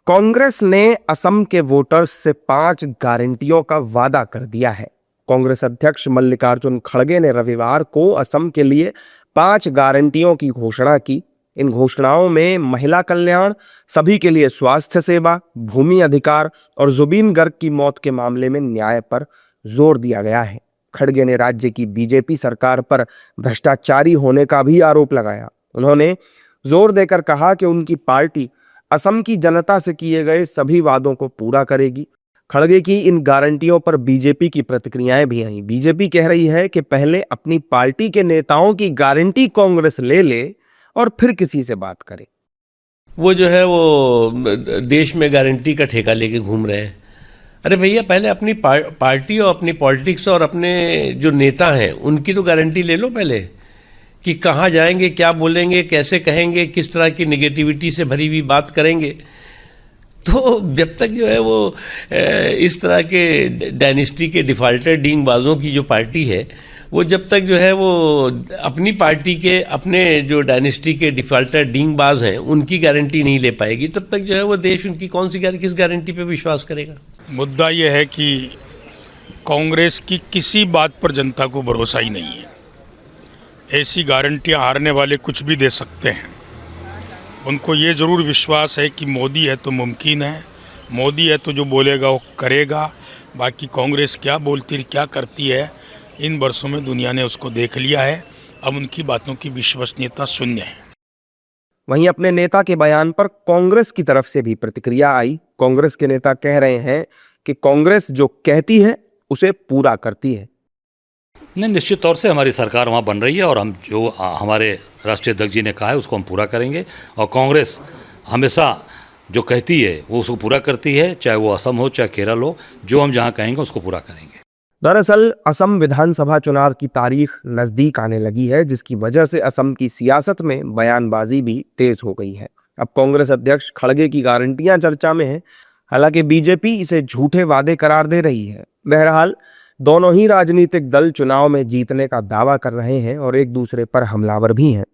कांग्रेस ने असम के वोटर्स से 5 गारंटियों का वादा कर दिया है। कांग्रेस अध्यक्ष मल्लिकार्जुन खड़गे ने रविवार को असम के लिए 5 गारंटियों की घोषणा की। इन घोषणाओं में महिला कल्याण, सभी के लिए स्वास्थ्य सेवा, भूमि अधिकार और जुबीन गर्ग की मौत के मामले में न्याय पर जोर दिया गया है। खड़गे ने राज्य की बीजेपी सरकार पर भ्रष्टाचारी होने का भी आरोप लगाया। उन्होंने जोर देकर कहा कि उनकी पार्टी असम की जनता से किए गए सभी वादों को पूरा करेगी। खड़गे की इन गारंटियों पर बीजेपी की प्रतिक्रियाएं भी आई। बीजेपी कह रही है कि पहले अपनी पार्टी के नेताओं की गारंटी कांग्रेस ले ले और फिर किसी से बात करे। वो जो है वो देश में गारंटी का ठेका लेके घूम रहे हैं। अरे भैया, पहले अपनी पार्टी और अपनी पॉलिटिक्स और अपने जो नेता हैं उनकी तो गारंटी ले लो पहले, कि कहाँ जाएंगे, क्या बोलेंगे, कैसे कहेंगे, किस तरह की निगेटिविटी से भरी हुई बात करेंगे। तो जब तक जो है वो इस तरह के डायनेस्टी के डिफाल्टर डींगबाजों की जो पार्टी है, वो जब तक जो है वो अपनी पार्टी के, अपने जो डायनेस्टी के डिफाल्टर डींगबाज हैं उनकी गारंटी नहीं ले पाएगी, तब तक जो है वो देश उनकी किस गारंटी पे विश्वास करेगा। मुद्दा ये है कि कांग्रेस की किसी बात पर जनता को भरोसा ही नहीं है। ऐसी गारंटियां हारने वाले कुछ भी दे सकते हैं। उनको ये ज़रूर विश्वास है कि मोदी है तो मुमकिन है, मोदी है तो जो बोलेगा वो करेगा। बाकी कांग्रेस क्या बोलती क्या करती है, इन वर्षों में दुनिया ने उसको देख लिया है। अब उनकी बातों की विश्वसनीयता शून्य है। वहीं अपने नेता के बयान पर कांग्रेस की तरफ से भी प्रतिक्रिया आई। कांग्रेस के नेता कह रहे हैं कि कांग्रेस जो कहती है उसे पूरा करती है। नहीं, निश्चित तौर से हमारी सरकार वहाँ बन रही है और हम जो हमारे राष्ट्रीय अध्यक्ष जी ने कहा है उसको हम पूरा करेंगे। और कांग्रेस हमेशा जो कहती है वो उसको पूरा करती है, चाहे वो असम हो चाहे केरल हो। जो हम जहाँ कहेंगे उसको पूरा करेंगे। दरअसल असम विधानसभा चुनाव की तारीख नजदीक आने लगी है, जिसकी वजह से असम की सियासत में बयानबाजी भी तेज हो गई है। अब कांग्रेस अध्यक्ष खड़गे की गारंटियां चर्चा में हैं। हालांकि बीजेपी इसे झूठे वादे करार दे रही है। बहरहाल दोनों ही राजनीतिक दल चुनाव में जीतने का दावा कर रहे हैं और एक दूसरे पर हमलावर भी हैं।